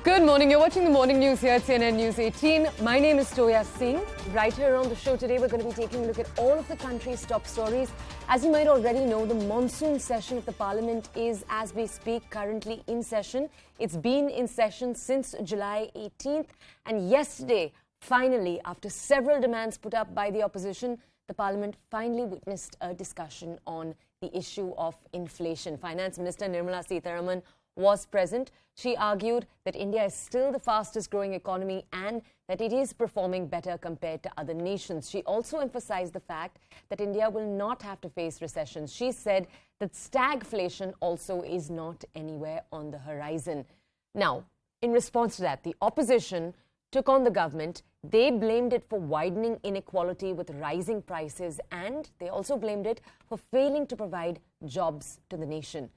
Good morning. You're watching the morning news here at CNN News 18. My name is Toya Singh. Right here on the show today, we're going to be taking a look at all of the country's top stories. As you might already know, the monsoon session of the parliament is, as we speak, currently in session. It's been in session since July 18th. And yesterday, finally, after several demands put up by the opposition, the parliament finally witnessed a discussion on the issue of inflation. Finance Minister Nirmala Sitharaman was present. She argued that India is still the fastest growing economy and that it is performing better compared to other nations. She also emphasized the fact that India will not have to face recessions. She said that stagflation also is not anywhere on the horizon. Now, in response to that, the opposition took on the government. They blamed it for widening inequality with rising prices, and they also blamed it for failing to provide jobs to the nation.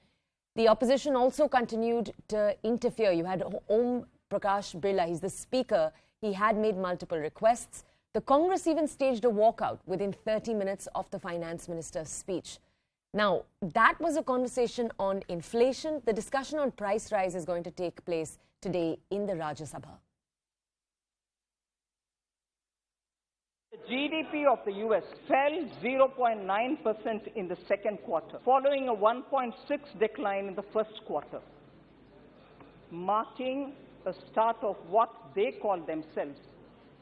The opposition also continued to interfere. You had Om Prakash Birla, he's the speaker. He had made multiple requests. The Congress even staged a walkout within 30 minutes of the finance minister's speech. Now, that was a conversation on inflation. The discussion on price rise is going to take place today in the Rajya Sabha. The GDP of the US fell 0.9% in the second quarter, following a 1.6% decline in the first quarter, marking the start of what they call themselves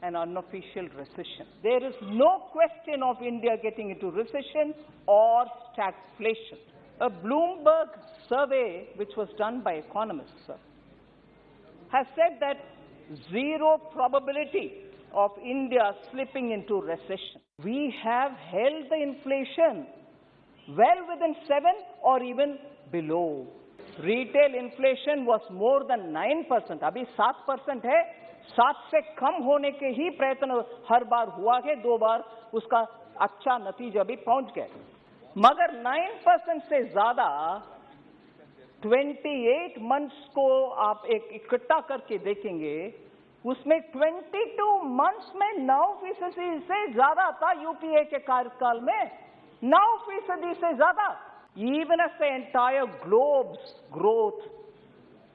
an unofficial recession. There is no question of India getting into recession or stagflation. A Bloomberg survey, which was done by economists, has said that zero probability of India slipping into recession. We have held the inflation well within 7 or even below. Retail inflation was more than 9%. अभी 7% है. 7 से कम होने के ही प्रयत्न हर बार हुआ है. 2 बार उसका अच्छा नतीजा भी पहुंच गए. मगर 9% से ज्यादा 28 मंथ्स को आप एक इकट्ठा करके देखेंगे, उसमें 22 मंथ्स में 9% से ज्यादा था. यूपीए के कार्यकाल में 9% से ज्यादा. Even as the entire globe's growth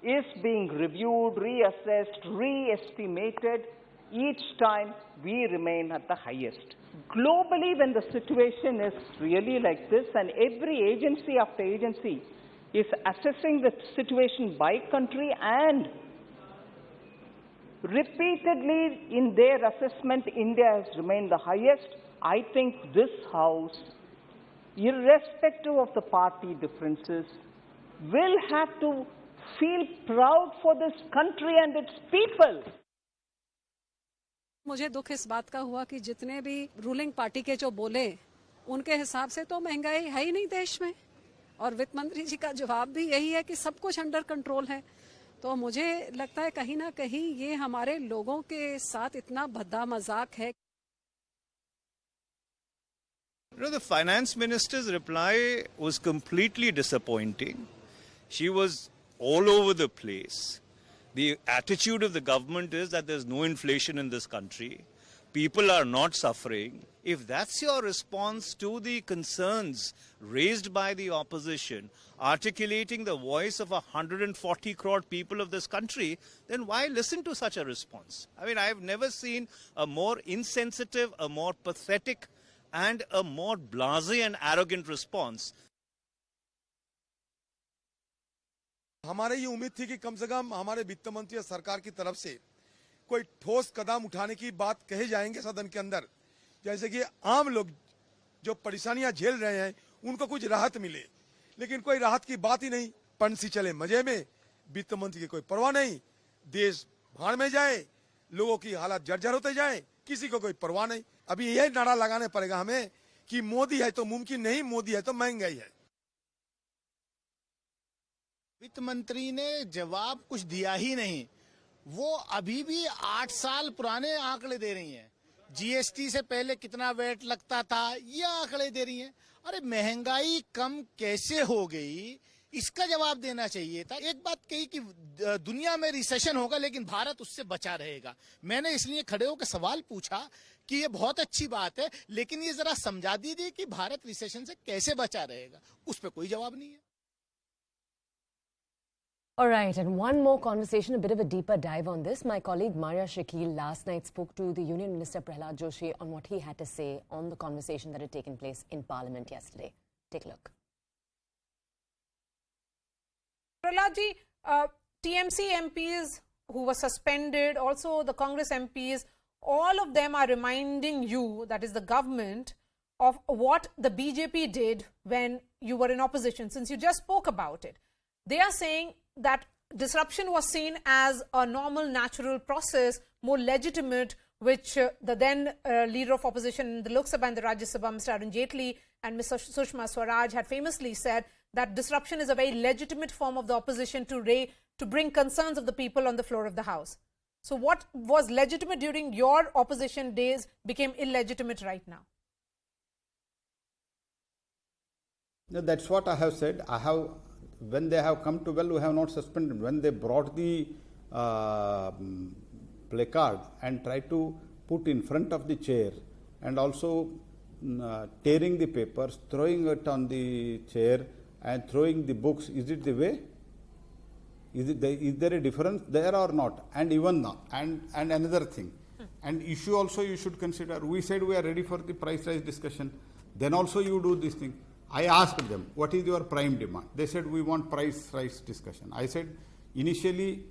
is being reviewed, reassessed, re-estimated, each time we remain at the highest. Globally, when the situation is really like this, and every agency after agency is assessing the situation by country and repeatedly in their assessment, India has remained the highest. I think this House, irrespective of the party differences, will have to feel proud for this country and its people. मुझे दुख इस बात का हुआ कि जितने भी ruling party के जो बोले, उनके हिसाब से तो महंगाई है ही नहीं देश में, और वित्त मंत्री जी का जवाब भी यही है कि सब कुछ अंडर कंट्रोल है. तो मुझे लगता है कहीं ना कहीं ये हमारे लोगों के साथ इतना भद्दा मजाक है. The finance minister's reply was completely disappointing. She was all over the place. The attitude of the government is that there's no inflation in this country. People are not suffering. If that's your response to the concerns raised by the opposition, articulating the voice of 140 crore people of this country, then why listen to such a response? I mean, I've never seen a more insensitive, a more pathetic, and a more blasé and arrogant response. हमारे ये उम्मीद थी कि कम से कम हमारे वित्त मंत्री या सरकार की तरफ से कोई ठोस कदम उठाने की बात कहे जाएंगे सदन के अंदर, जैसे कि आम लोग जो परेशानियां झेल रहे हैं उनको कुछ राहत मिले. लेकिन कोई राहत की बात ही नहीं. पंछी चले मजे में, वित्त मंत्री की कोई परवाह नहीं. देश भाड़ में जाए, लोगों की हालत जर्जर होते जाए, किसी को कोई परवाह नहीं. अभी यही नारा लगाने पड़ेगा हमें कि मोदी है तो मुमकिन नहीं, मोदी है तो महंगाई है. वित्त मंत्री ने जवाब कुछ दिया ही नहीं. वो अभी भी 8 साल पुराने आंकड़े दे रही हैं. जीएसटी से पहले कितना वेट लगता था, ये आंकड़े दे रही हैं. अरे महंगाई कम कैसे हो गई, इसका जवाब देना चाहिए था. एक बात कही कि दुनिया में रिसेशन होगा लेकिन भारत उससे बचा रहेगा. मैंने इसलिए खड़े होकर सवाल पूछा कि ये बहुत अच्छी बात है, लेकिन ये जरा समझा दीजिए कि भारत रिसेशन से कैसे बचा रहेगा. उस पर कोई जवाब नहीं है. All right, and one more conversation, a bit of a deeper dive on this. My colleague Maria Shakil last night spoke to the Union Minister Prahlad Joshi on what he had to say on the conversation that had taken place in Parliament yesterday. Take a look. Prahladji, TMC MPs who were suspended, also the Congress MPs, all of them are reminding you, that is the government, of what the BJP did when you were in opposition, since you just spoke about it. They are saying that disruption was seen as a normal, natural process, more legitimate, which the then leader of opposition in the Lok Sabha and the Rajya Sabha, Mr. Arun Jaitley and Ms. Sushma Swaraj had famously said that disruption is a very legitimate form of the opposition to bring concerns of the people on the floor of the House. So what was legitimate during your opposition days became illegitimate right now? No, that's what I have said. When they have come to, well, we have not suspended. When they brought the placard and tried to put in front of the chair and also tearing the papers, throwing it on the chair and throwing the books, is it the way? Is there a difference there or not? And even now, and another thing, and issue also you should consider. We said we are ready for the price rise discussion. Then also you do this thing. I asked them, what is your prime demand? They said, we want price rise discussion. I said, initially,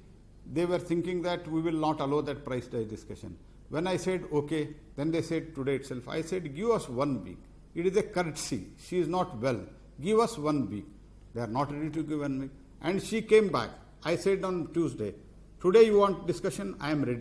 they were thinking that we will not allow that price rise discussion. When I said, okay, then they said today itself, I said, give us 1 week. It is a courtesy. She is not well. Give us 1 week. They are not ready to give 1 week. And she came back. I said on Tuesday, today you want discussion, I am ready.